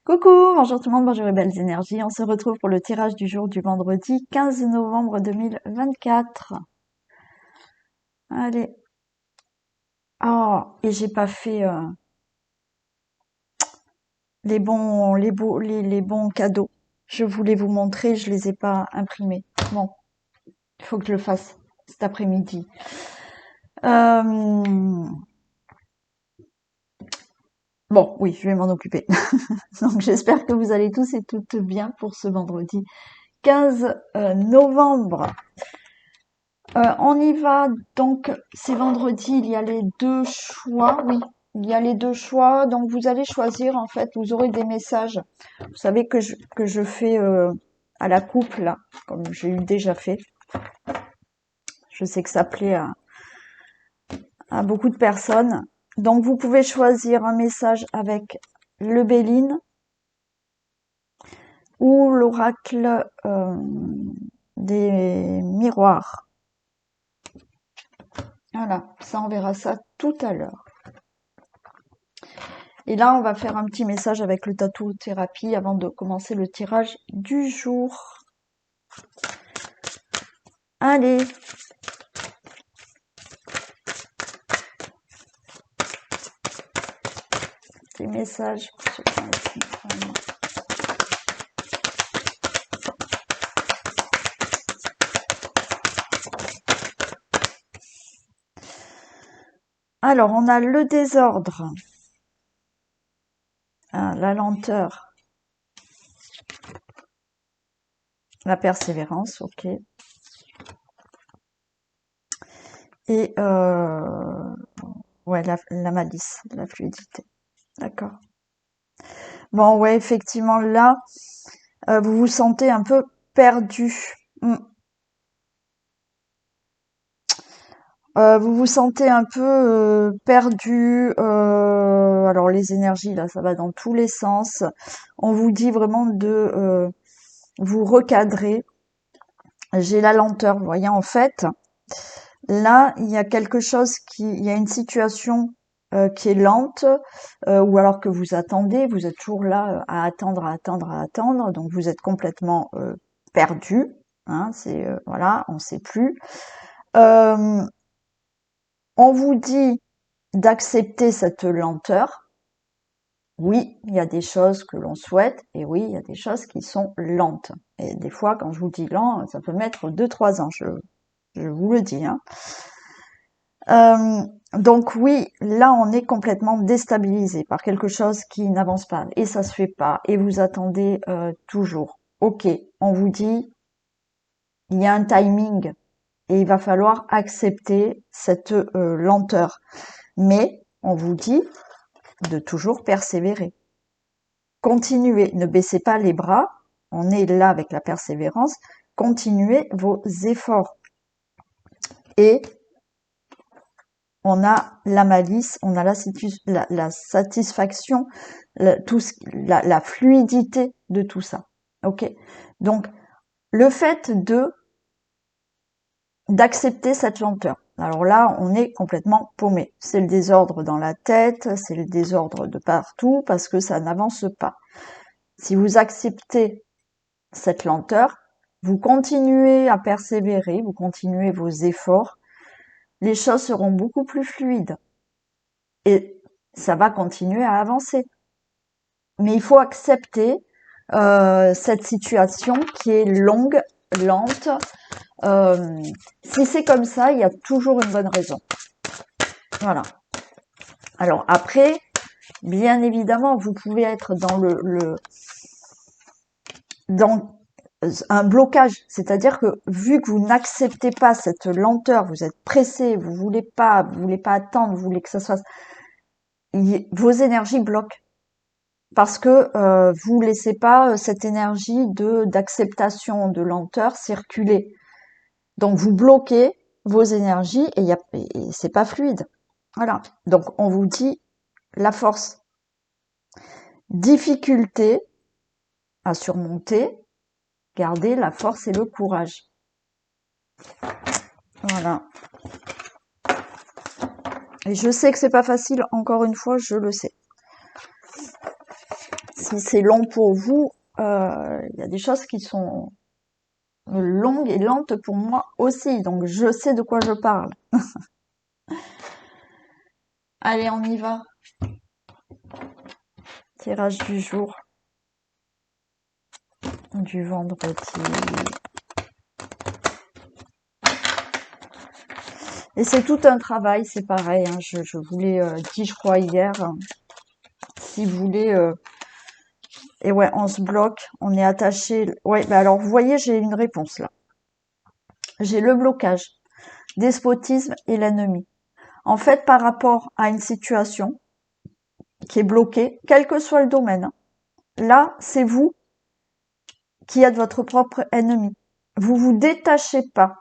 Coucou, bonjour tout le monde, bonjour les belles énergies. On se retrouve pour le tirage du jour du vendredi 15 novembre 2024. Allez. Oh, et j'ai pas fait les bons cadeaux. Je voulais vous montrer, je les ai pas imprimés. Bon, il faut que je le fasse cet après-midi. Euh, Bon, oui, je vais m'en occuper. Donc j'espère que vous allez tous et toutes bien pour ce vendredi 15 novembre. On y va, donc c'est vendredi, il y a les deux choix, oui, il y a les deux choix, donc vous allez choisir en fait, vous aurez des messages. Vous savez que je fais à la coupe là, comme j'ai eu déjà fait. Je sais que ça plaît à beaucoup de personnes. Donc vous pouvez choisir un message avec le Béline ou l'oracle des miroirs. Voilà, ça on verra ça tout à l'heure. Et là, on va faire un petit message avec le tatou thérapie avant de commencer le tirage du jour. Allez, des messages pour ceux qui ont ici. Vraiment. Alors, on a le désordre, la lenteur, la persévérance, ok. Et ouais, la malice, la fluidité. D'accord. Bon, ouais, effectivement, là, vous vous sentez un peu perdu. Hmm. Vous vous sentez un peu perdu. Alors les énergies, là, ça va dans tous les sens. On vous dit vraiment de vous recadrer. J'ai la lenteur, vous voyez, en fait. Là, il y a quelque chose il y a une situation qui est lente, ou alors que vous attendez, vous êtes toujours là à attendre, à attendre, à attendre, donc vous êtes complètement perdu. Hein, c'est voilà, on sait plus. Euh, on vous dit d'accepter cette lenteur. Oui, il y a des choses que l'on souhaite, et oui, il y a des choses qui sont lentes. Et des fois, quand je vous dis lent, ça peut mettre 2-3 ans, je vous le dis. Hein. Donc oui, là on est complètement déstabilisé par quelque chose qui n'avance pas et ça se fait pas et vous attendez toujours. Ok, on vous dit il y a un timing et il va falloir accepter cette lenteur. Mais on vous dit de toujours persévérer. Continuez, ne baissez pas les bras. On est là avec la persévérance. Continuez vos efforts et on a la malice, on a la satisfaction, la fluidité de tout ça. Ok. Donc le fait d'accepter cette lenteur. Alors là, on est complètement paumé. C'est le désordre dans la tête, c'est le désordre de partout parce que ça n'avance pas. Si vous acceptez cette lenteur, vous continuez à persévérer, vous continuez vos efforts, les choses seront beaucoup plus fluides. Et ça va continuer à avancer. Mais il faut accepter cette situation qui est longue, lente. Euh, Si c'est comme ça, il y a toujours une bonne raison. Voilà. Alors après, bien évidemment, vous pouvez être dans un blocage, c'est-à-dire que vu que vous n'acceptez pas cette lenteur, vous êtes pressé, vous voulez pas attendre, vous voulez que ça soit, vos énergies bloquent. Parce que vous laissez pas cette énergie d'acceptation, de lenteur circuler. Donc vous bloquez vos énergies et c'est pas fluide. Voilà. Donc on vous dit la force, difficulté à surmonter, gardez la force et le courage. Voilà. Et je sais que c'est pas facile, encore une fois, je le sais. si c'est long pour vous, il y a des choses qui sont longues et lentes pour moi aussi. Donc, je sais de quoi je parle. Allez, on y va. Tirage du jour du vendredi. Et c'est tout un travail, c'est pareil. Hein, je vous l'ai dit, je crois, hier. Si vous voulez... et ouais, on se bloque, on est attaché. Ouais, bah alors, vous voyez, j'ai une réponse là. J'ai le blocage, despotisme et l'ennemi. En fait, par rapport à une situation qui est bloquée, quel que soit le domaine, hein, là, c'est vous qui êtes votre propre ennemi. Vous vous détachez pas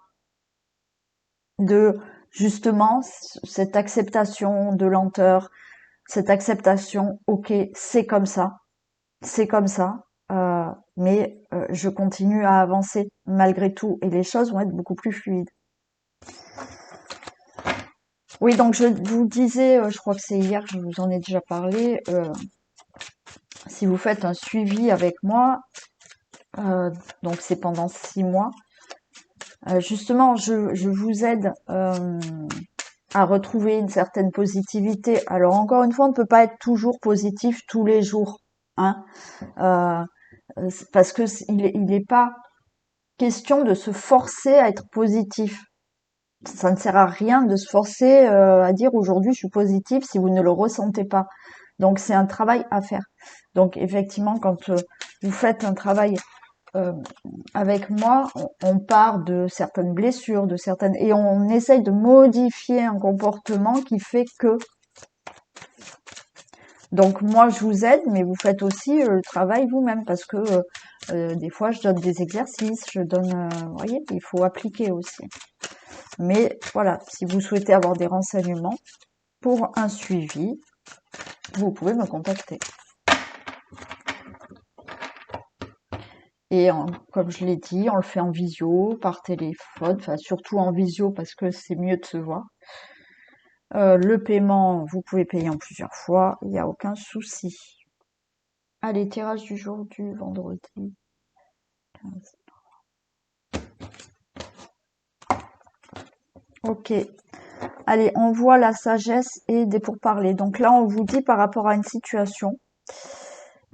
de, justement, cette acceptation de lenteur, cette acceptation, ok, c'est comme ça, mais je continue à avancer malgré tout et les choses vont être beaucoup plus fluides. Oui, donc je vous disais, je crois que c'est hier, je vous en ai déjà parlé, si vous faites un suivi avec moi, donc c'est pendant 6 mois, justement, je vous aide à retrouver une certaine positivité. Alors encore une fois, on ne peut pas être toujours positif tous les jours, hein, parce que il n'est pas question de se forcer à être positif. Ça ne sert à rien de se forcer à dire aujourd'hui je suis positif si vous ne le ressentez pas. Donc c'est un travail à faire. Donc effectivement, quand vous faites un travail euh, avec moi, on part de certaines blessures, de certaines, et on essaye de modifier un comportement qui fait que. Donc moi je vous aide, mais vous faites aussi le travail vous-même parce que des fois je donne des exercices, je donne, vous voyez, il faut appliquer aussi. Mais voilà, si vous souhaitez avoir des renseignements pour un suivi, vous pouvez me contacter. Et comme je l'ai dit, on le fait en visio, par téléphone, enfin surtout en visio parce que c'est mieux de se voir. Le paiement, vous pouvez payer en plusieurs fois, il n'y a aucun souci. Allez, tirage du jour du vendredi 15. Ok. Allez, on voit la sagesse et des pourparlers. Donc là, on vous dit par rapport à une situation,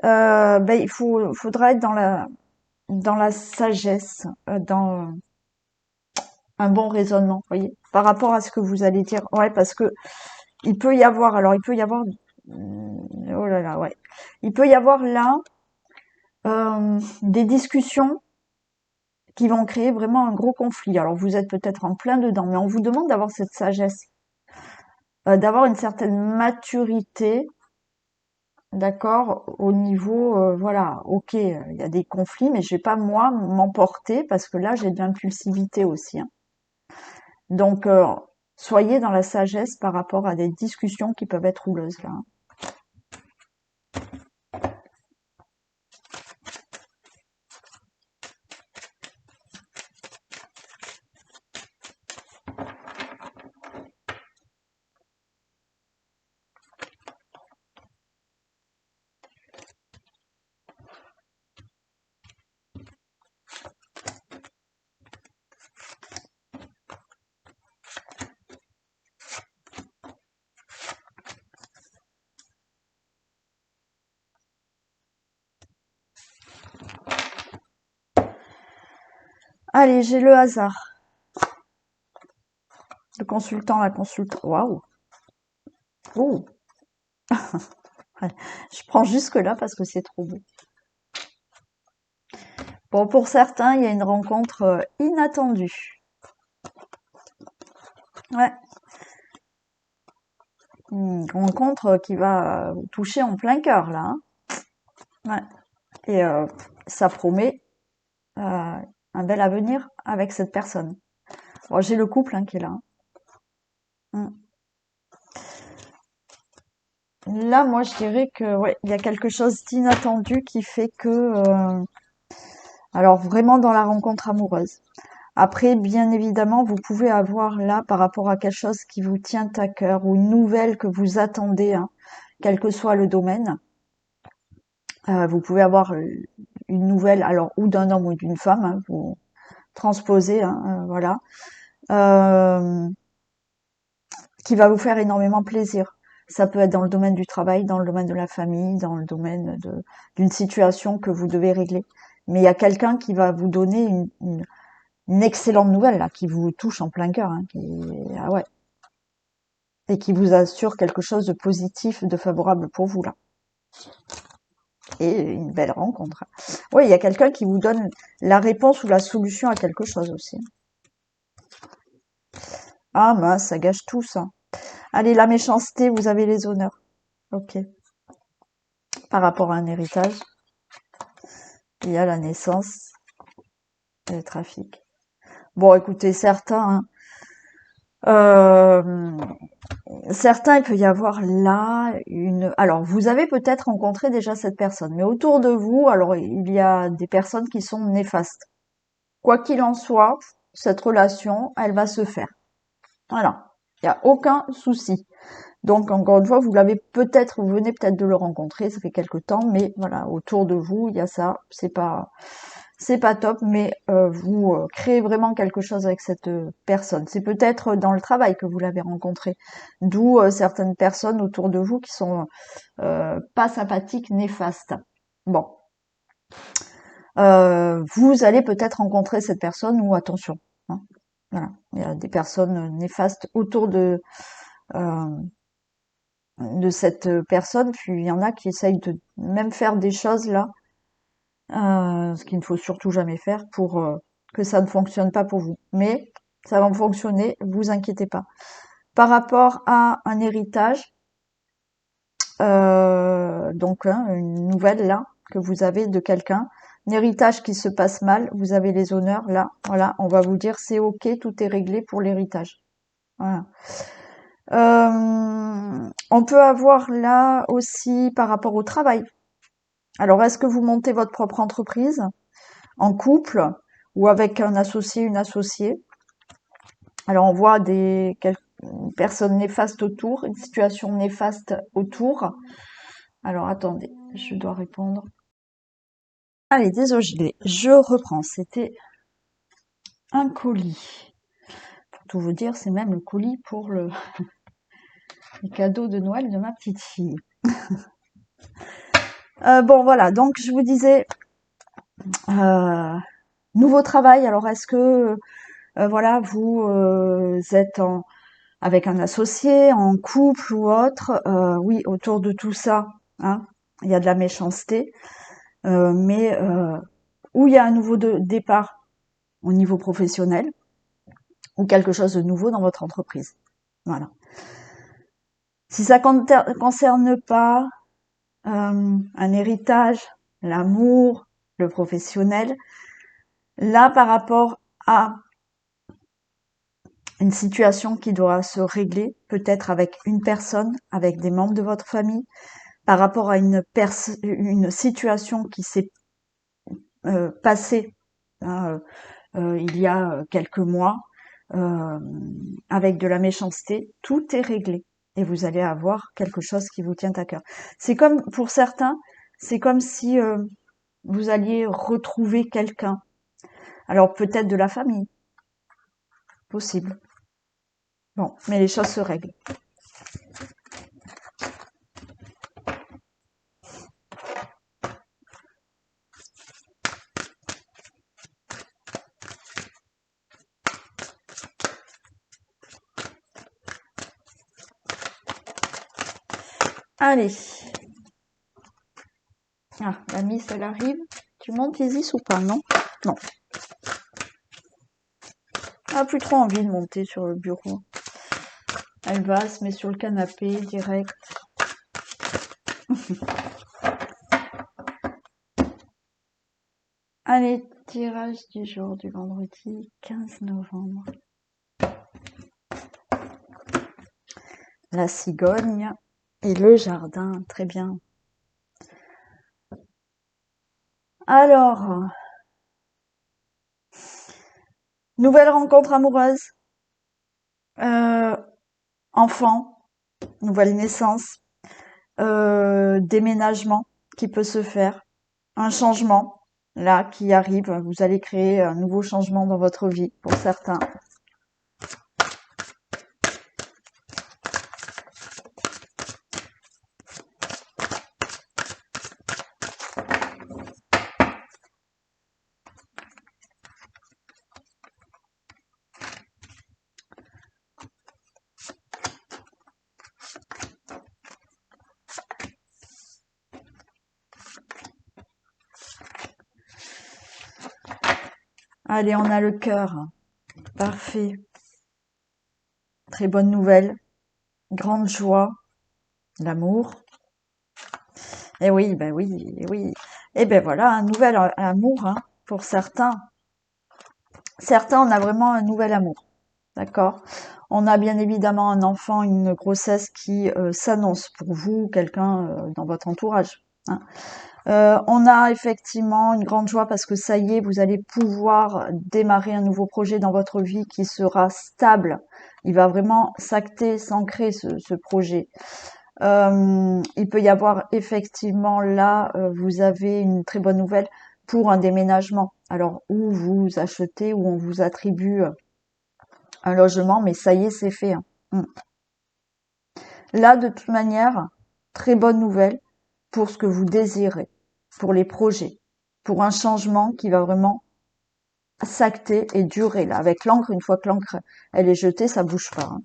il faudra être dans la sagesse, dans un bon raisonnement, vous voyez, par rapport à ce que vous allez dire. Ouais, parce que il peut y avoir, oh là là, ouais, il peut y avoir là des discussions qui vont créer vraiment un gros conflit. Alors vous êtes peut-être en plein dedans, mais on vous demande d'avoir cette sagesse, d'avoir une certaine maturité, d'accord, au niveau, voilà, ok, il y a des conflits, mais je vais pas moi m'emporter parce que là j'ai de l'impulsivité aussi, hein. Donc soyez dans la sagesse par rapport à des discussions qui peuvent être houleuses là, hein. Allez, j'ai le hasard. Le consultant, la consultante. Waouh. Oh. Je prends jusque là parce que c'est trop beau. Bon, pour certains, il y a une rencontre inattendue. Ouais. Une rencontre qui va vous toucher en plein cœur là, hein. Ouais. Et ça promet un bel avenir avec cette personne. Bon, j'ai le couple hein, qui est là, hein. Là, moi, je dirais que ouais, il y a quelque chose d'inattendu qui fait que, alors vraiment dans la rencontre amoureuse. Après, bien évidemment, vous pouvez avoir là, par rapport à quelque chose qui vous tient à cœur ou une nouvelle que vous attendez, hein, quel que soit le domaine, Vous pouvez avoir une nouvelle, alors ou d'un homme ou d'une femme, hein, vous transposez, hein, voilà, euh, qui va vous faire énormément plaisir. Ça peut être dans le domaine du travail, dans le domaine de la famille, dans le domaine d'une situation que vous devez régler. Mais il y a quelqu'un qui va vous donner une excellente nouvelle là, qui vous touche en plein cœur, hein, ah ouais, et qui vous assure quelque chose de positif, de favorable pour vous là. Et une belle rencontre. Oui, il y a quelqu'un qui vous donne la réponse ou la solution à quelque chose aussi. Ah mince, ça gâche tout ça. Allez, la méchanceté, vous avez les honneurs. Ok. Par rapport à un héritage, il y a la naissance et le trafic. Bon, écoutez, euh, certains, il peut y avoir là une. Alors, vous avez peut-être rencontré déjà cette personne, mais autour de vous, alors il y a des personnes qui sont néfastes. Quoi qu'il en soit, cette relation, elle va se faire. Voilà. Il n'y a aucun souci. Donc, encore une fois, vous venez peut-être de le rencontrer, ça fait quelque temps, mais voilà, autour de vous, il y a ça. C'est pas top, mais vous créez vraiment quelque chose avec cette personne. C'est peut-être dans le travail que vous l'avez rencontré, d'où certaines personnes autour de vous qui sont pas sympathiques, néfastes. Bon, vous allez peut-être rencontrer cette personne ou attention. Hein, voilà, il y a des personnes néfastes autour de cette personne, puis il y en a qui essayent de même faire des choses là, ce qu'il ne faut surtout jamais faire pour que ça ne fonctionne pas pour vous. Mais ça va fonctionner, vous inquiétez pas. Par rapport à un héritage, donc hein, une nouvelle là que vous avez de quelqu'un, un héritage qui se passe mal, vous avez les honneurs là, voilà, on va vous dire c'est ok, tout est réglé pour l'héritage. Voilà. On peut avoir là aussi par rapport au travail. Alors, est-ce que vous montez votre propre entreprise en couple ou avec un associé, une associée? Alors, on voit une personne néfaste autour, une situation néfaste autour. Alors, attendez, je dois répondre. Allez, désolé, je reprends. C'était un colis. Pour tout vous dire, c'est même le colis pour le cadeau de Noël de ma petite fille. Bon, voilà, donc je vous disais, euh, nouveau travail. Alors, est-ce que voilà, vous êtes avec un associé, en couple ou autre? Oui, autour de tout ça, hein, il y a de la méchanceté, mais où il y a un nouveau départ au niveau professionnel ou quelque chose de nouveau dans votre entreprise. Voilà. Si ça concerne pas un héritage, l'amour, le professionnel, là par rapport à une situation qui doit se régler, peut-être avec une personne, avec des membres de votre famille, par rapport à une situation qui s'est passée hein, il y a quelques mois, euh, avec de la méchanceté, tout est réglé et vous allez avoir quelque chose qui vous tient à cœur. C'est comme, pour certains, c'est comme si vous alliez retrouver quelqu'un. Alors peut-être de la famille, possible. Bon, mais les choses se règlent. Allez. Ah, la Miss, elle arrive. Tu montes Isis ou pas, non? Non. Elle a plus trop envie de monter sur le bureau. Elle va se met sur le canapé direct. Allez, tirage du jour du vendredi 15 novembre. La cigogne et le jardin, très bien. Alors, nouvelle rencontre amoureuse, euh, enfant, nouvelle naissance, déménagement. qui peut se faire, un changement là qui arrive. Vous allez créer un nouveau changement dans votre vie pour certains. Allez, on a le cœur. Parfait. Très bonne nouvelle. Grande joie. L'amour. Et oui, ben oui, et oui. Et ben voilà, un nouvel amour, hein, pour certains. Certains, on a vraiment un nouvel amour. D'accord? On a bien évidemment un enfant, une grossesse qui s'annonce pour vous, quelqu'un dans votre entourage, hein. On a effectivement une grande joie parce que ça y est, vous allez pouvoir démarrer un nouveau projet dans votre vie qui sera stable. Il va vraiment s'acter, s'ancrer ce projet. Il peut y avoir effectivement là, vous avez une très bonne nouvelle pour un déménagement. Alors, où vous achetez, où on vous attribue un logement, mais ça y est, c'est fait, hein. Là, de toute manière, très bonne nouvelle pour ce que vous désirez, pour les projets, pour un changement qui va vraiment s'acter et durer. Là, avec l'encre, une fois que l'encre elle est jetée, ça bouge pas, hein.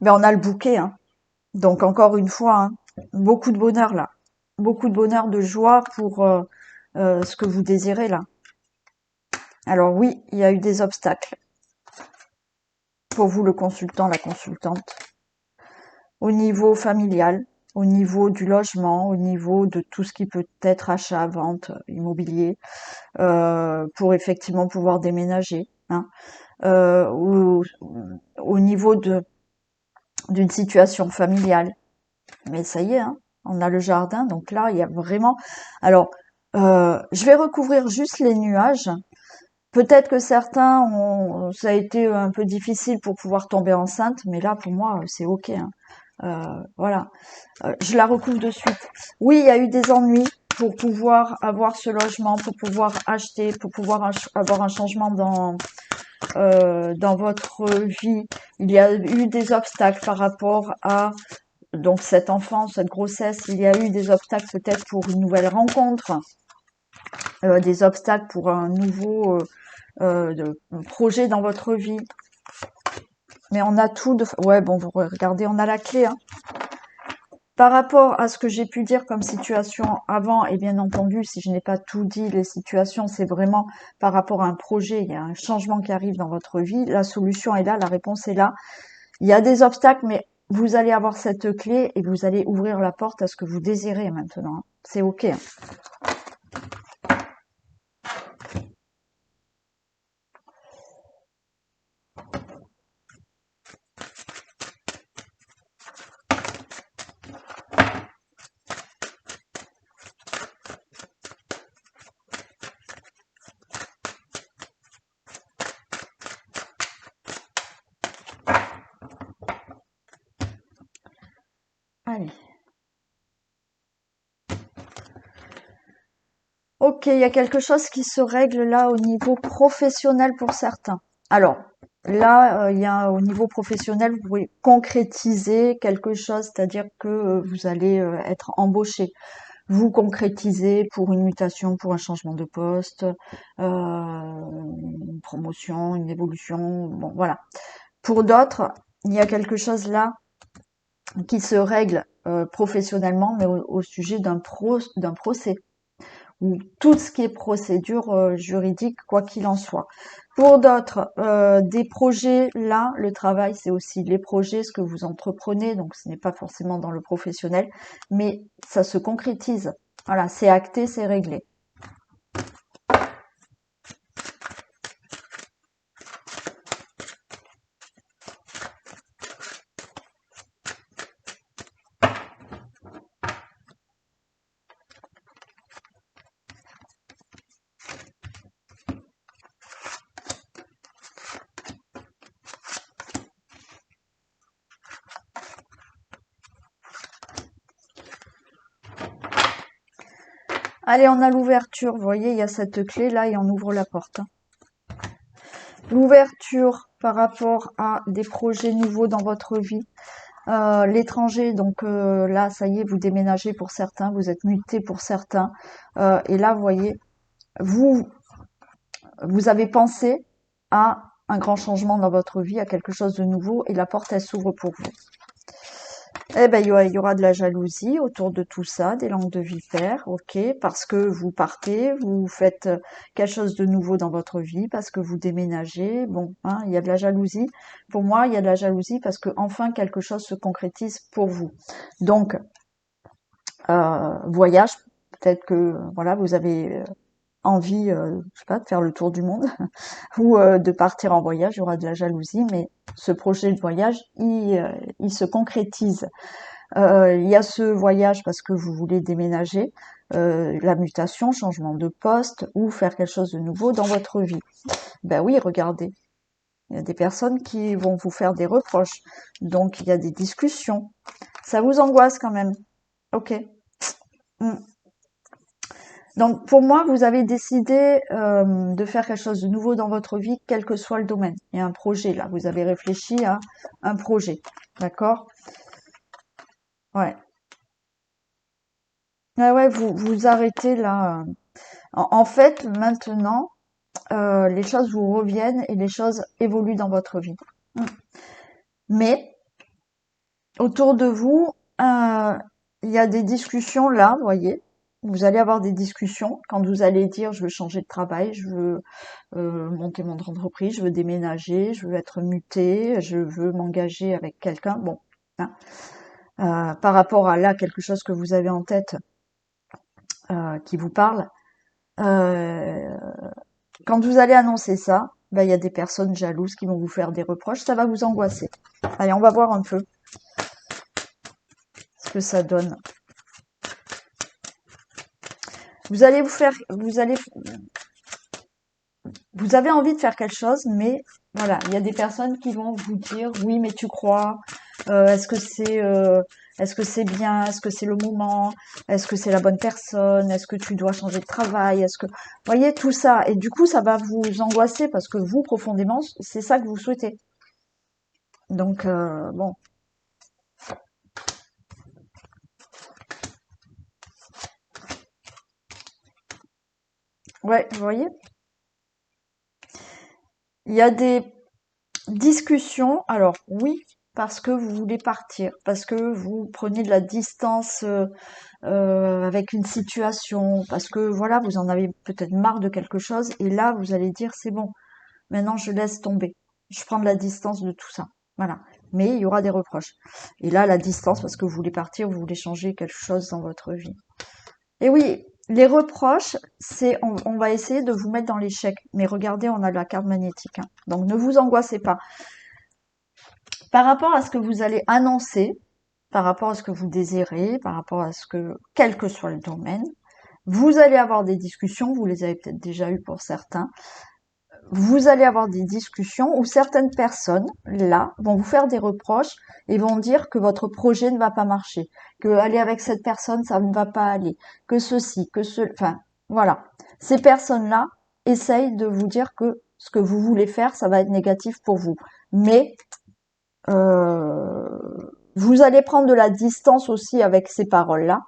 Mais on a le bouquet, hein. Donc encore une fois, hein, beaucoup de bonheur là, beaucoup de bonheur, de joie pour ce que vous désirez là. Alors oui, il y a eu des obstacles pour vous, le consultant, la consultante, au niveau familial, au niveau du logement, au niveau de tout ce qui peut être achat, vente, immobilier, pour effectivement pouvoir déménager, hein, au niveau d'une situation familiale. Mais ça y est, hein, on a le jardin, donc là, il y a vraiment... Alors, je vais recouvrir juste les nuages. Peut-être que certains ça a été un peu difficile pour pouvoir tomber enceinte, mais là, pour moi, c'est ok, hein. Voilà. Je la recouvre de suite. Oui, il y a eu des ennuis pour pouvoir avoir ce logement, pour pouvoir acheter, pour pouvoir avoir un changement dans votre vie. Il y a eu des obstacles par rapport à donc cette enfance, cette grossesse. Il y a eu des obstacles peut-être pour une nouvelle rencontre, des obstacles pour un nouveau projet dans votre vie. Mais on a tout de... Ouais, bon, vous regardez, on a la clé, hein. Par rapport à ce que j'ai pu dire comme situation avant, et bien entendu, si je n'ai pas tout dit, les situations, c'est vraiment par rapport à un projet, il y a un changement qui arrive dans votre vie, la solution est là, la réponse est là. Il y a des obstacles, mais vous allez avoir cette clé et vous allez ouvrir la porte à ce que vous désirez maintenant, hein. C'est ok, hein. Allez. Ok, il y a quelque chose qui se règle là au niveau professionnel pour certains. Alors, là, il y a au niveau professionnel, vous pouvez concrétiser quelque chose, c'est-à-dire que vous allez être embauché. Vous concrétisez pour une mutation, pour un changement de poste, une promotion, une évolution, bon voilà. Pour d'autres, il y a quelque chose là qui se règle professionnellement, mais au sujet d'un procès ou tout ce qui est procédure juridique, quoi qu'il en soit. Pour d'autres, des projets, là, le travail, c'est aussi les projets, ce que vous entreprenez, donc ce n'est pas forcément dans le professionnel, mais ça se concrétise. Voilà, c'est acté, c'est réglé. Allez, on a l'ouverture. Vous voyez, il y a cette clé là et on ouvre la porte. L'ouverture par rapport à des projets nouveaux dans votre vie. L'étranger, donc là, ça y est, vous déménagez pour certains, vous êtes muté pour certains. Et là, vous voyez, vous, vous avez pensé à un grand changement dans votre vie, à quelque chose de nouveau, et la porte, elle s'ouvre pour vous. Eh ben, il y aura de la jalousie autour de tout ça, des langues de vipère, ok, parce que vous partez, vous faites quelque chose de nouveau dans votre vie, parce que vous déménagez, bon, hein, il y a de la jalousie. Pour moi, il y a de la jalousie parce que enfin quelque chose se concrétise pour vous. Donc, voyage, peut-être que voilà, vous avez envie, je sais pas, de faire le tour du monde ou de partir en voyage, il y aura de la jalousie, mais ce projet de voyage, il se concrétise. Il y a ce voyage parce que vous voulez déménager, la mutation, changement de poste ou faire quelque chose de nouveau dans votre vie. Ben oui, regardez, il y a des personnes qui vont vous faire des reproches, donc il y a des discussions. Ça vous angoisse quand même, ok. Mm. Donc pour moi, vous avez décidé de faire quelque chose de nouveau dans votre vie, quel que soit le domaine. Il y a un projet là, vous avez réfléchi à un projet, d'accord? Ouais. Ouais, ouais, vous arrêtez là. En fait, maintenant, les choses vous reviennent et les choses évoluent dans votre vie. Mm. Mais autour de vous, il y a des discussions là, vous voyez. Vous allez avoir des discussions quand vous allez dire je veux changer de travail, je veux monter mon entreprise, je veux déménager, je veux être muté, je veux m'engager avec quelqu'un. Bon, hein. Par rapport à là quelque chose que vous avez en tête qui vous parle. Euh, Quand vous allez annoncer ça, ben, il y a des personnes jalouses qui vont vous faire des reproches, ça va vous angoisser. Allez, on va voir un peu ce que ça donne. Vous allez vous avez envie de faire quelque chose, mais voilà, il y a des personnes qui vont vous dire, oui, mais tu crois, est-ce que c'est bien, est-ce que c'est le moment, est-ce que c'est la bonne personne, est-ce que tu dois changer de travail, vous voyez tout ça, et du coup, ça va vous angoisser parce que vous, profondément, c'est ça que vous souhaitez. Donc, bon. Ouais, vous voyez, il y a des discussions. Alors oui, parce que vous voulez partir, parce que vous prenez de la distance avec une situation, parce que voilà, vous en avez peut-être marre de quelque chose, et là vous allez dire c'est bon, maintenant je laisse tomber, je prends de la distance de tout ça. Voilà. Mais il y aura des reproches. Et là, la distance, parce que vous voulez partir, vous voulez changer quelque chose dans votre vie. Et oui, les reproches, on va essayer de vous mettre dans l'échec. Mais regardez, on a la carte magnétique, hein. Donc ne vous angoissez pas. Par rapport à ce que vous allez annoncer, par rapport à ce que vous désirez, par rapport à ce que, quel que soit le domaine, vous allez avoir des discussions, vous les avez peut-être déjà eues pour certains, vous allez avoir des discussions où certaines personnes, là, vont vous faire des reproches et vont dire que votre projet ne va pas marcher, que aller avec cette personne, ça ne va pas aller, que ceci, que ce, enfin, voilà. Ces personnes-là essayent de vous dire que ce que vous voulez faire, ça va être négatif pour vous. Mais, euh, vous allez prendre de la distance aussi avec ces paroles-là.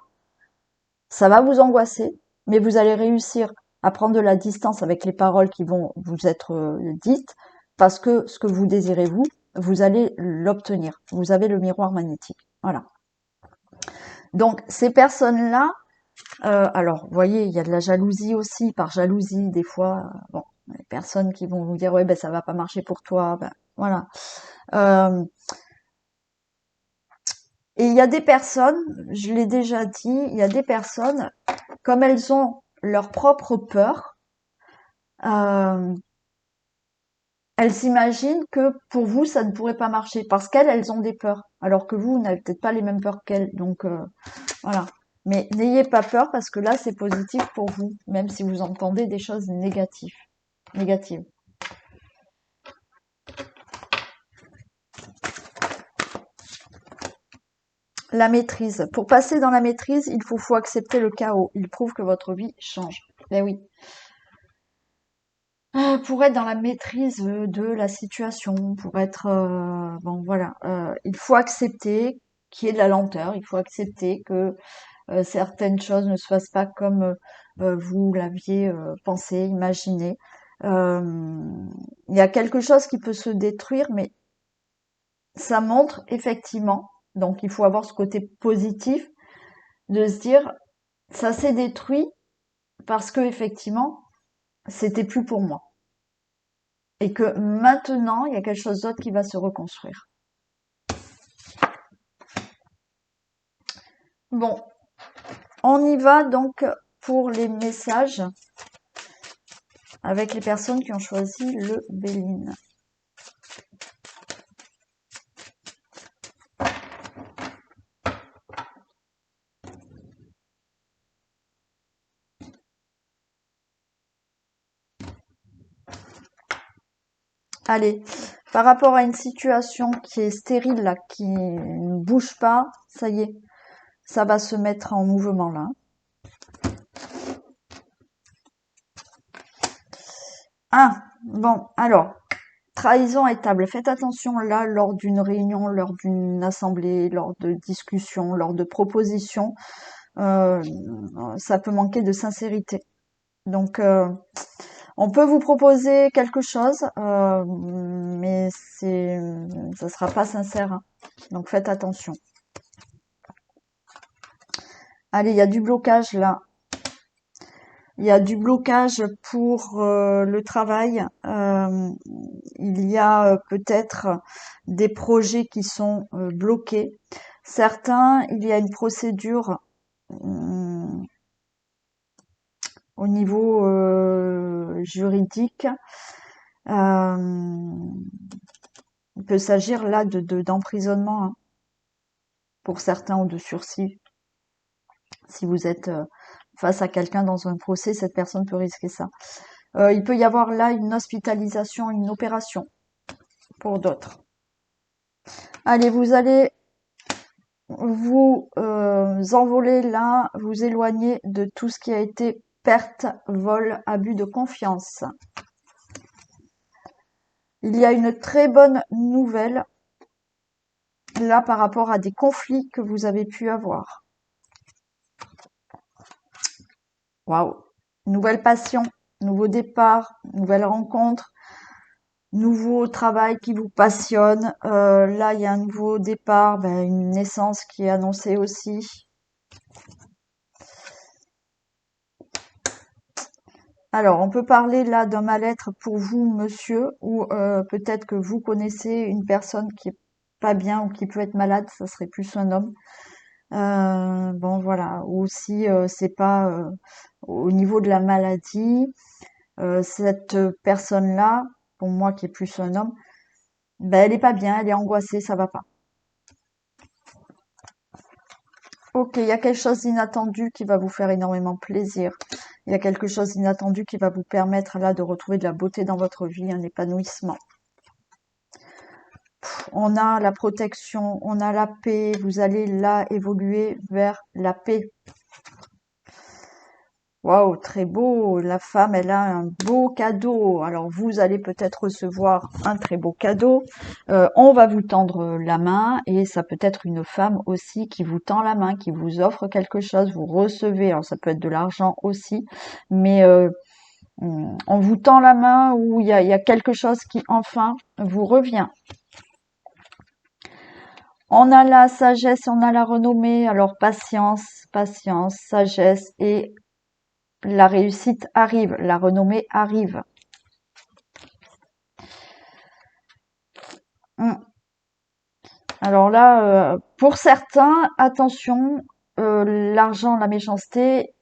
Ça va vous angoisser, mais vous allez réussir à prendre de la distance avec les paroles qui vont vous être dites, parce que ce que vous désirez vous, vous allez l'obtenir. Vous avez le miroir magnétique. Voilà. Donc ces personnes-là, alors vous voyez, il y a de la jalousie aussi, par jalousie des fois. Bon, les personnes qui vont vous dire ouais ben ça va pas marcher pour toi, ben voilà. Euh, et il y a des personnes, je l'ai déjà dit, il y a des personnes comme elles ont leur propre peur. Euh, Elles s'imaginent que pour vous, ça ne pourrait pas marcher parce qu'elles ont des peurs, alors que vous n'avez peut-être pas les mêmes peurs qu'elles. Donc voilà. Mais n'ayez pas peur parce que là, c'est positif pour vous, même si vous entendez des choses négatives. Négatives. La maîtrise. Pour passer dans la maîtrise, faut accepter le chaos. Il prouve que votre vie change. Ben oui. Pour être dans la maîtrise de la situation, pour être bon voilà, il faut accepter qu'il y ait de la lenteur, il faut accepter que certaines choses ne se fassent pas comme vous l'aviez pensé, imaginé. Euh, il y a quelque chose qui peut se détruire, mais ça montre effectivement, donc il faut avoir ce côté positif de se dire ça s'est détruit parce que effectivement c'était plus pour moi et que maintenant il y a quelque chose d'autre qui va se reconstruire. Bon, on y va donc pour les messages avec les personnes qui ont choisi le Béline. Allez, par rapport à une situation qui est stérile là, qui ne bouge pas, ça y est, ça va se mettre en mouvement là. Ah, bon, alors, trahison et table. Faites attention là, lors d'une réunion, lors d'une assemblée, lors de discussions, lors de propositions, euh, ça peut manquer de sincérité. Donc, on peut vous proposer quelque chose, mais ça sera pas sincère, hein. Donc, faites attention. Allez, il y a du blocage là. Il y a du blocage pour le travail. Il y a peut-être des projets qui sont bloqués. Certains, il y a une procédure au niveau juridique. Il peut s'agir là d'emprisonnement, hein, pour certains ou de sursis. Si vous êtes face à quelqu'un dans un procès, cette personne peut risquer ça. Il peut y avoir là une hospitalisation, une opération pour d'autres. Allez, vous allez vous envoler là, vous éloigner de tout ce qui a été perte, vol, abus de confiance. Il y a une très bonne nouvelle là par rapport à des conflits que vous avez pu avoir. Waouh! Nouvelle passion, nouveau départ, nouvelle rencontre, nouveau travail qui vous passionne. Là, il y a un nouveau départ, une naissance qui est annoncée aussi. Alors, on peut parler là d'un mal-être pour vous, monsieur, ou peut-être que vous connaissez une personne qui est pas bien ou qui peut être malade, ça serait plus un homme. Bon, voilà. Ou si c'est pas au niveau de la maladie, cette personne-là, pour moi qui est plus un homme, elle est pas bien, elle est angoissée, ça va pas. Ok, il y a quelque chose d'inattendu qui va vous faire énormément plaisir. Il y a quelque chose d'inattendu qui va vous permettre là de retrouver de la beauté dans votre vie, un épanouissement. On a la protection, on a la paix, vous allez là évoluer vers la paix. Waouh, très beau. La femme, elle a un beau cadeau. Alors, vous allez peut-être recevoir un très beau cadeau. On va vous tendre la main et ça peut être une femme aussi qui vous tend la main, qui vous offre quelque chose. Vous recevez, alors ça peut être de l'argent aussi, mais on vous tend la main ou il y a quelque chose qui enfin vous revient. On a la sagesse, on a la renommée. Alors, patience, patience, sagesse et la réussite arrive, la renommée arrive. Alors là, pour certains, attention, l'argent, la méchanceté,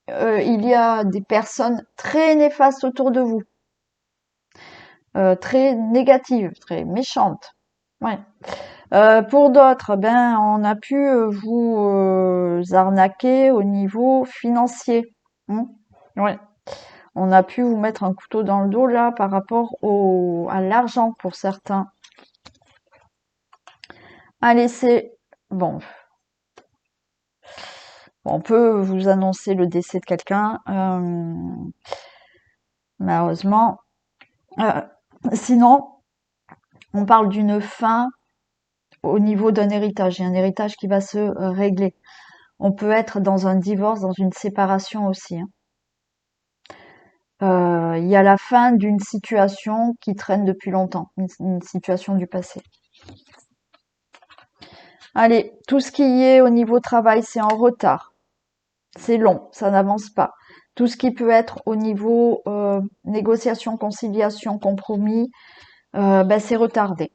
il y a des personnes très néfastes autour de vous, très négatives, très méchantes. Ouais. Pour d'autres, on a pu vous arnaquer au niveau financier. Ouais. On a pu vous mettre un couteau dans le dos là par rapport à l'argent pour certains. Allez, c'est bon. On peut vous annoncer le décès de quelqu'un, malheureusement. Sinon, on parle d'une fin au niveau d'un héritage. Il y a un héritage qui va se régler. On peut être dans un divorce, dans une séparation aussi, hein. Il y a la fin d'une situation qui traîne depuis longtemps, une situation du passé. Allez, tout ce qui est au niveau travail, c'est en retard. C'est long, ça n'avance pas. Tout ce qui peut être au niveau négociation, conciliation, compromis, ben, c'est retardé.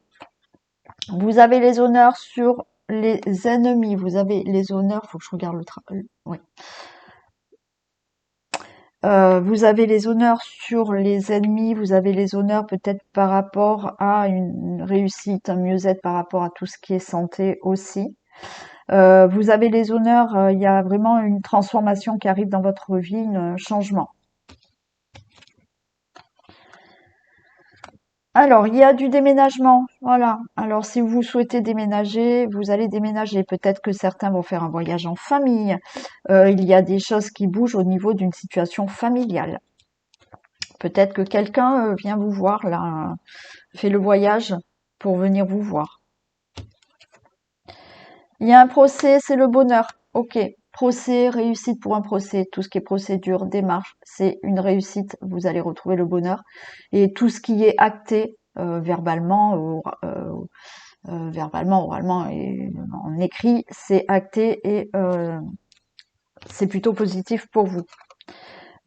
Vous avez les honneurs sur les ennemis. Vous avez les honneurs, faut que je regarde le travail. Oui. Vous avez les honneurs sur les ennemis, vous avez les honneurs peut-être par rapport à une réussite, un mieux-être par rapport à tout ce qui est santé aussi. Vous avez les honneurs, il y a vraiment une transformation qui arrive dans votre vie, un changement. Alors, il y a du déménagement, voilà. Alors, si vous souhaitez déménager, vous allez déménager. Peut-être que certains vont faire un voyage en famille. Il y a des choses qui bougent au niveau d'une situation familiale. Peut-être que quelqu'un vient vous voir, là, fait le voyage pour venir vous voir. Il y a un procès, c'est le bonheur. Ok, procès, réussite pour un procès. Tout ce qui est procédure, démarche, c'est une réussite. Vous allez retrouver le bonheur. Et tout ce qui est acté verbalement, oralement et en écrit, c'est acté et c'est plutôt positif pour vous.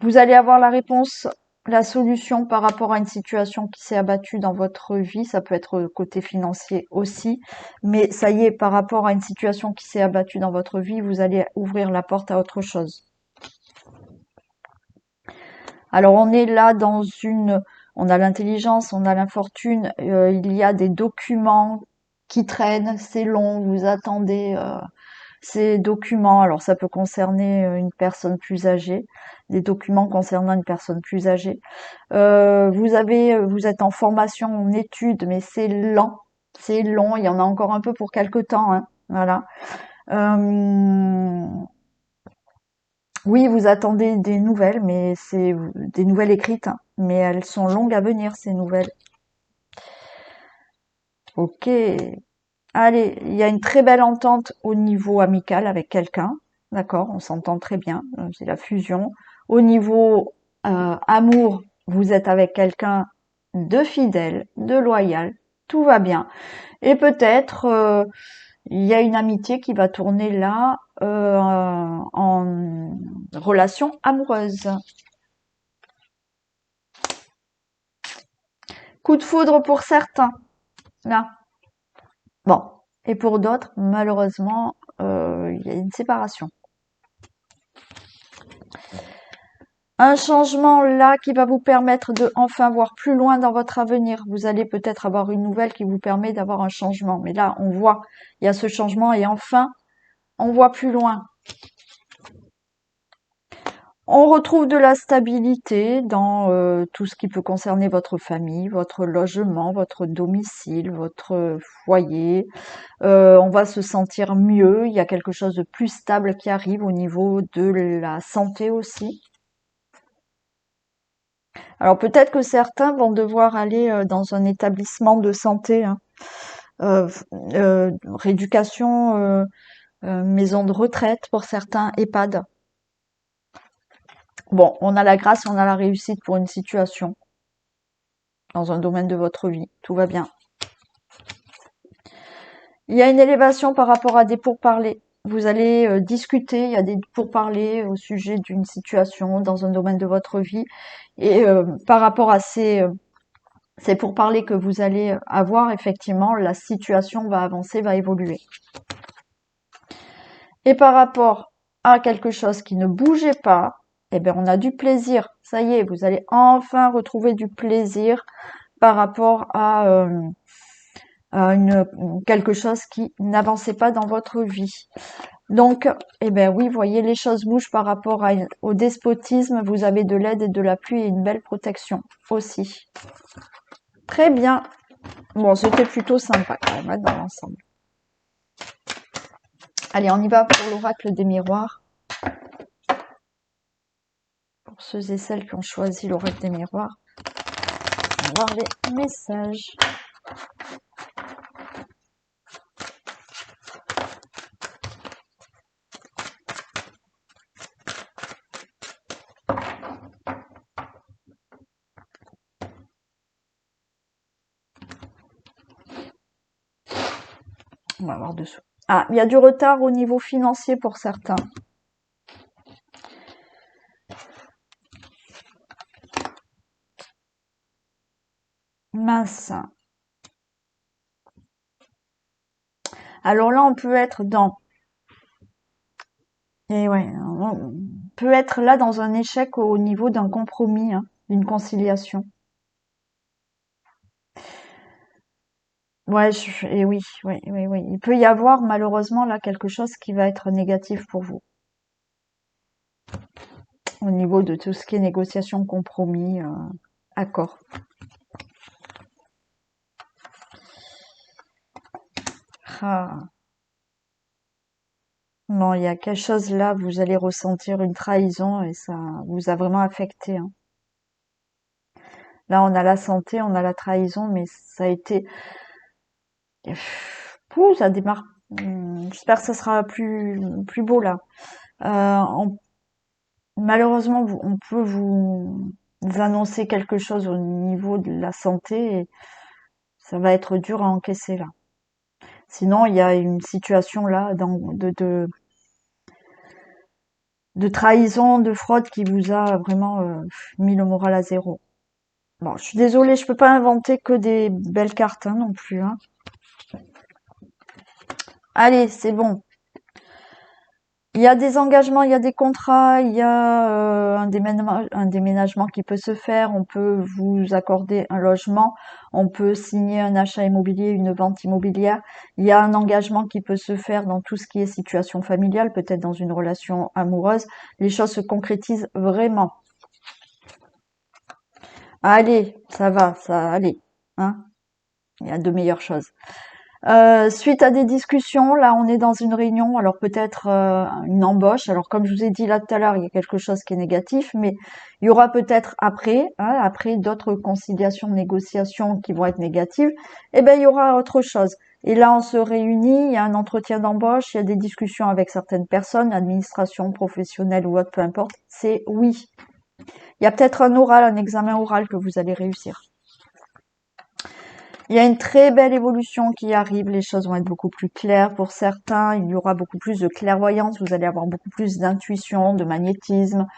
Vous allez avoir la réponse, la solution par rapport à une situation qui s'est abattue dans votre vie. Ça peut être côté financier aussi. Mais ça y est, par rapport à une situation qui s'est abattue dans votre vie, vous allez ouvrir la porte à autre chose. Alors on est là dans on a l'intelligence, on a l'infortune, il y a des documents qui traînent, c'est long, vous attendez ces documents. Alors ça peut concerner une personne plus âgée, des documents concernant une personne plus âgée. Vous êtes en formation, en études, mais c'est lent, c'est long. Il y en a encore un peu pour quelque temps, hein. Voilà. Oui, vous attendez des nouvelles, mais c'est des nouvelles écrites, hein, mais elles sont longues à venir, ces nouvelles. Ok. Allez, il y a une très belle entente au niveau amical avec quelqu'un. D'accord, on s'entend très bien, c'est la fusion. Au niveau amour, vous êtes avec quelqu'un de fidèle, de loyal, tout va bien. Et peut-être il y a une amitié qui va tourner là en relation amoureuse. Coup de foudre pour certains, là. Bon. Et pour d'autres, malheureusement, il y a une séparation. Un changement là qui va vous permettre de enfin voir plus loin dans votre avenir. Vous allez peut-être avoir une nouvelle qui vous permet d'avoir un changement. Mais là, on voit, il y a ce changement et enfin, on voit plus loin. On retrouve de la stabilité dans tout ce qui peut concerner votre famille, votre logement, votre domicile, votre foyer. On va se sentir mieux. Il y a quelque chose de plus stable qui arrive au niveau de la santé aussi. Alors peut-être que certains vont devoir aller dans un établissement de santé, hein. Rééducation, maison de retraite pour certains, EHPAD. Bon, on a la grâce, on a la réussite pour une situation dans un domaine de votre vie. Tout va bien. Il y a une élévation par rapport à des pourparlers. Vous allez discuter, il y a des pourparlers au sujet d'une situation dans un domaine de votre vie. Et par rapport à ces pourparlers que vous allez avoir, effectivement, la situation va avancer, va évoluer. Et par rapport à quelque chose qui ne bougeait pas, eh bien, on a du plaisir. Ça y est, vous allez enfin retrouver du plaisir par rapport à quelque chose qui n'avançait pas dans votre vie. Donc, eh ben oui, voyez, les choses bougent par rapport au despotisme. Vous avez de l'aide et de l'appui et une belle protection aussi. Très bien. Bon, c'était plutôt sympa quand même dans l'ensemble. Allez, on y va pour l'oracle des miroirs. Pour ceux et celles qui ont choisi l'oracle des miroirs, on va voir les messages. On va voir dessous. Ah, il y a du retard au niveau financier pour certains. Mince. Alors là, on peut être dans... Et ouais, on peut être là dans un échec au niveau d'un compromis, hein, d'une conciliation. Ouais, et oui, oui, oui, oui. Il peut y avoir malheureusement là quelque chose qui va être négatif pour vous. Au niveau de tout ce qui est négociation, compromis, accord. Ah. Non, il y a quelque chose là, vous allez ressentir une trahison et ça vous a vraiment affecté, hein. Là, on a la santé, on a la trahison, mais ça a été... Pouh, ça démarre. J'espère que ça sera plus beau là. Malheureusement, on peut vous annoncer quelque chose au niveau de la santé et ça va être dur à encaisser là. Sinon, il y a une situation là de trahison, de fraude qui vous a vraiment mis le moral à zéro. Bon, je suis désolée, je peux pas inventer que des belles cartes, hein, non plus, hein. Allez, c'est bon. Il y a des engagements, il y a des contrats, il y a un déménagement qui peut se faire, on peut vous accorder un logement, on peut signer un achat immobilier, une vente immobilière. Il y a un engagement qui peut se faire dans tout ce qui est situation familiale, peut-être dans une relation amoureuse. Les choses se concrétisent vraiment. Allez, ça va, ça, allez, hein. Il y a de meilleures choses. Suite à des discussions, là on est dans une réunion, alors peut-être une embauche. Alors comme je vous ai dit là tout à l'heure, il y a quelque chose qui est négatif, mais il y aura peut-être après, hein, après d'autres conciliations, négociations qui vont être négatives, et ben il y aura autre chose. Et là on se réunit, il y a un entretien d'embauche, il y a des discussions avec certaines personnes, administration professionnelle ou autre, peu importe. C'est oui. Il y a peut-être un oral, un examen oral que vous allez réussir. Il y a une très belle évolution qui arrive, les choses vont être beaucoup plus claires pour certains, il y aura beaucoup plus de clairvoyance, vous allez avoir beaucoup plus d'intuition, de magnétisme,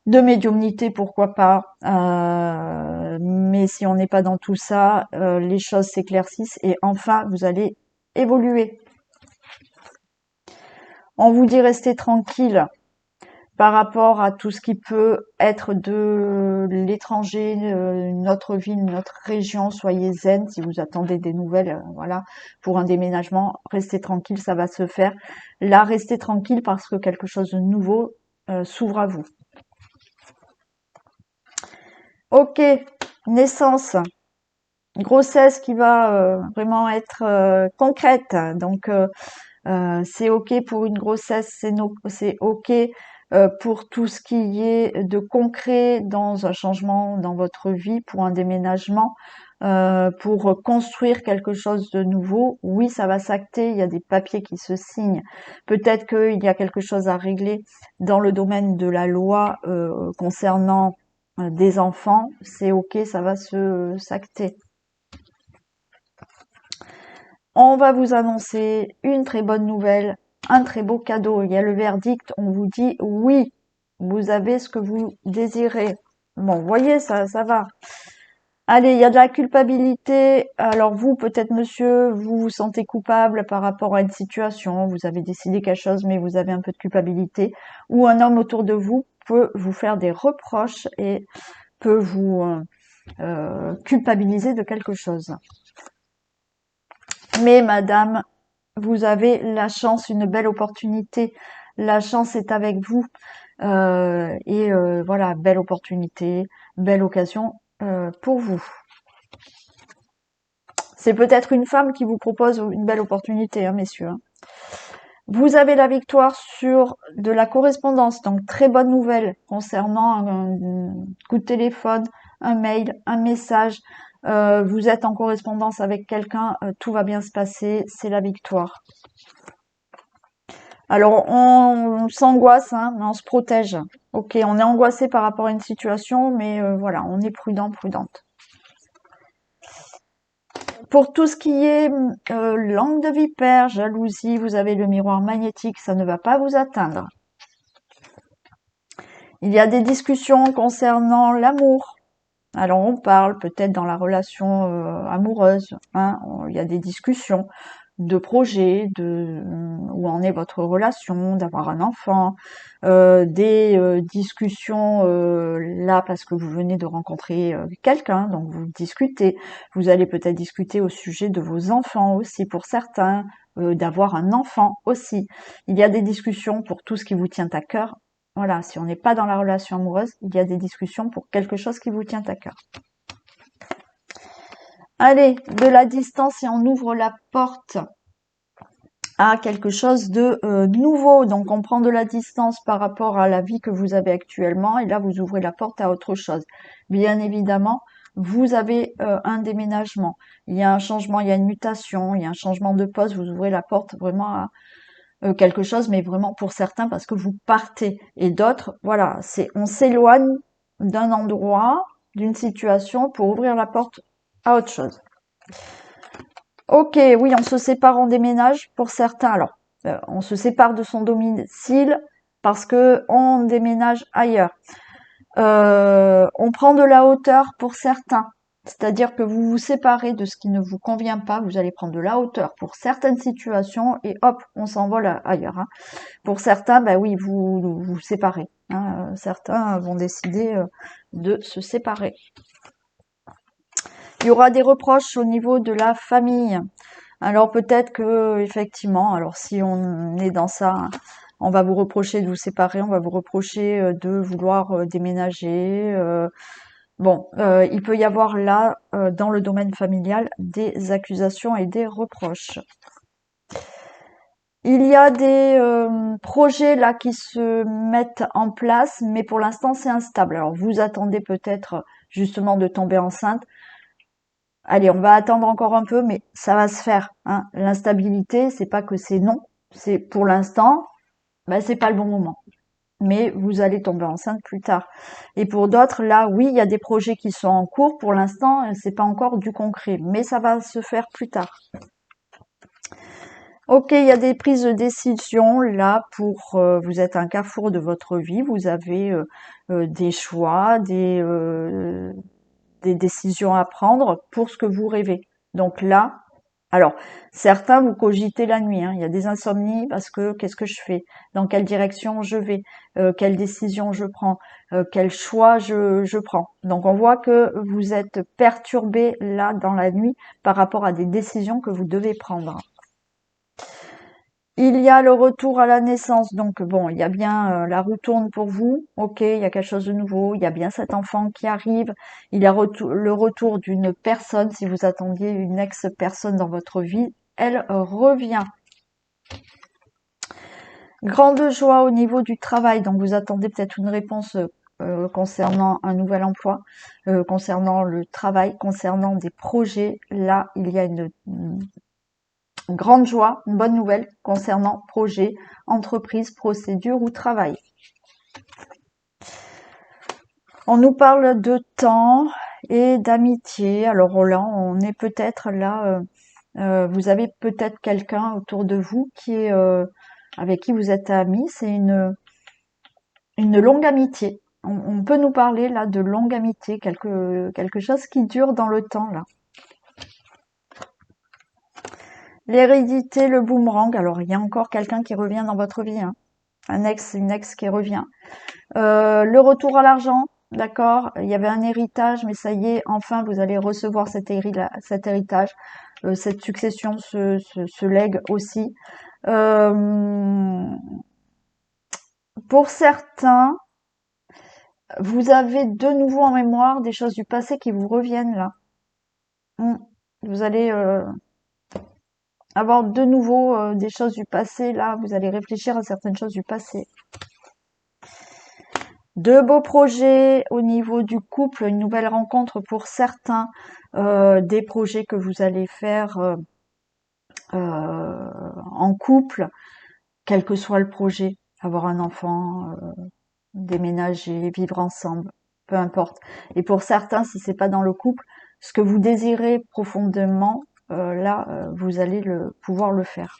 de médiumnité, pourquoi pas. Mais si on n'est pas dans tout ça, les choses s'éclaircissent et enfin vous allez évoluer. On vous dit restez tranquille par rapport à tout ce qui peut être de l'étranger, notre ville, notre région, soyez zen si vous attendez des nouvelles, voilà, pour un déménagement, restez tranquille, ça va se faire. Là, restez tranquille parce que quelque chose de nouveau s'ouvre à vous. Ok, naissance, grossesse qui va vraiment être concrète, donc c'est ok pour une grossesse, c'est ok pour tout ce qui est de concret dans un changement dans votre vie, pour un déménagement, pour construire quelque chose de nouveau. Oui, ça va s'acter, il y a des papiers qui se signent. Peut-être qu'il y a quelque chose à régler dans le domaine de la loi concernant des enfants. C'est ok, ça va s'acter. On va vous annoncer une très bonne nouvelle, un très beau cadeau. Il y a le verdict, on vous dit oui, vous avez ce que vous désirez. Bon, vous voyez, ça va. Allez, il y a de la culpabilité. Alors vous, peut-être monsieur, vous vous sentez coupable par rapport à une situation, vous avez décidé quelque chose, mais vous avez un peu de culpabilité. Ou un homme autour de vous peut vous faire des reproches et peut vous culpabiliser de quelque chose. Mais madame, vous avez la chance, une belle opportunité. La chance est avec vous. Voilà, belle opportunité, belle occasion pour vous. C'est peut-être une femme qui vous propose une belle opportunité, hein, messieurs. Vous avez la victoire sur de la correspondance, donc très bonne nouvelle concernant un coup de téléphone, un mail, un message. Vous êtes en correspondance avec quelqu'un, tout va bien se passer, c'est la victoire. Alors on s'angoisse, hein, mais on se protège. Ok, on est angoissé par rapport à une situation, mais voilà, on est prudent, prudente. Pour tout ce qui est langue de vipère, jalousie, vous avez le miroir magnétique, ça ne va pas vous atteindre. Il y a des discussions concernant l'amour. Alors on parle peut-être dans la relation amoureuse, hein, il y a des discussions de projets, de où en est votre relation, d'avoir un enfant, des discussions là parce que vous venez de rencontrer quelqu'un, donc vous discutez. Vous allez peut-être discuter au sujet de vos enfants aussi pour certains, d'avoir un enfant aussi. Il y a des discussions pour tout ce qui vous tient à cœur. Voilà, si on n'est pas dans la relation amoureuse, il y a des discussions pour quelque chose qui vous tient à cœur. Allez, de la distance et on ouvre la porte à quelque chose de nouveau. Donc on prend de la distance par rapport à la vie que vous avez actuellement et là vous ouvrez la porte à autre chose. Bien évidemment, vous avez un déménagement, il y a un changement, il y a une mutation, il y a un changement de poste, vous ouvrez la porte vraiment à quelque chose, mais vraiment pour certains parce que vous partez et d'autres, voilà, c'est on s'éloigne d'un endroit, d'une situation pour ouvrir la porte à autre chose. Ok, oui, on se sépare, on déménage pour certains. Alors, on se sépare de son domicile parce que on déménage ailleurs. On prend de la hauteur pour certains. C'est-à-dire que vous vous séparez de ce qui ne vous convient pas, vous allez prendre de la hauteur pour certaines situations et hop, on s'envole ailleurs. Hein. Pour certains, bah oui, vous vous séparez. Hein. Certains vont décider de se séparer. Il y aura des reproches au niveau de la famille. Alors peut-être que effectivement, alors si on est dans ça, on va vous reprocher de vous séparer, on va vous reprocher de vouloir déménager. Bon, il peut y avoir là, dans le domaine familial, des accusations et des reproches. Il y a des projets là qui se mettent en place, mais pour l'instant c'est instable. Alors vous attendez peut-être justement de tomber enceinte. Allez, on va attendre encore un peu, mais ça va se faire. Hein. L'instabilité, c'est pas que c'est non, c'est pour l'instant, bah, c'est pas le bon moment. Mais vous allez tomber enceinte plus tard. Et pour d'autres, là, oui, il y a des projets qui sont en cours. Pour l'instant, c'est pas encore du concret, mais ça va se faire plus tard. Ok, il y a des prises de décision là pour vous êtes un carrefour de votre vie. Vous avez des choix, des décisions à prendre pour ce que vous rêvez. Donc là, alors certains vous cogitez la nuit, hein. Il y a des insomnies parce que qu'est-ce que je fais? Dans quelle direction je vais? Quelle décision je prends? Quel choix je prends? Donc on voit que vous êtes perturbé là dans la nuit par rapport à des décisions que vous devez prendre. Il y a le retour à la naissance, donc bon, il y a bien la roue tourne pour vous, ok, il y a quelque chose de nouveau, il y a bien cet enfant qui arrive, il y a le retour d'une personne, si vous attendiez une ex-personne dans votre vie, elle revient. Grande joie au niveau du travail, donc vous attendez peut-être une réponse concernant un nouvel emploi, concernant le travail, concernant des projets, là il y a une grande joie, une bonne nouvelle concernant projet, entreprise, procédure ou travail. On nous parle de temps et d'amitié. Alors là, on est peut-être là, vous avez peut-être quelqu'un autour de vous qui est avec qui vous êtes amis. C'est une longue amitié. On peut nous parler là de longue amitié, quelque chose qui dure dans le temps là. L'hérédité, le boomerang. Alors il y a encore quelqu'un qui revient dans votre vie. Hein. Un ex, une ex qui revient. Le retour à l'argent, d'accord. Il y avait un héritage, mais ça y est, enfin, vous allez recevoir cet héritage. Cette succession se lègue aussi. Pour certains, vous avez de nouveau en mémoire des choses du passé qui vous reviennent là. Hmm. Vous allez avoir de nouveau des choses du passé. Là, vous allez réfléchir à certaines choses du passé. De beaux projets au niveau du couple, une nouvelle rencontre pour certains, des projets que vous allez faire en couple, quel que soit le projet, avoir un enfant, déménager, vivre ensemble, peu importe. Et pour certains, si c'est pas dans le couple, ce que vous désirez profondément, là, vous allez pouvoir le faire.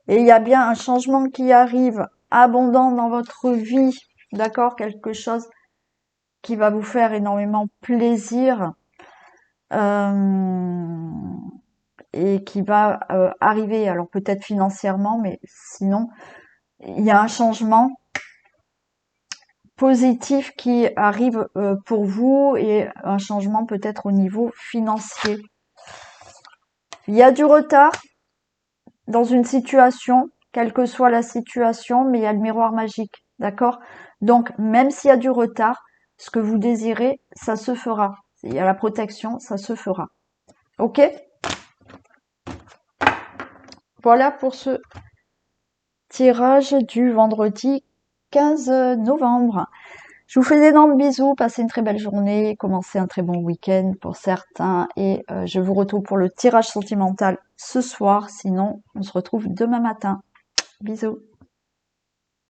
Et il y a bien un changement qui arrive abondant dans votre vie, d'accord? Quelque chose qui va vous faire énormément plaisir et qui va arriver, alors peut-être financièrement, mais sinon, il y a un changement positif qui arrive pour vous et un changement peut-être au niveau financier. Il y a du retard dans une situation, quelle que soit la situation, mais il y a le miroir magique, d'accord? Donc, même s'il y a du retard, ce que vous désirez, ça se fera. Il y a la protection, ça se fera. Ok? Voilà pour ce tirage du vendredi 15 novembre. Je vous fais d'énormes bisous, passez une très belle journée, commencez un très bon week-end pour certains et je vous retrouve pour le tirage sentimental ce soir. Sinon, on se retrouve demain matin. Bisous.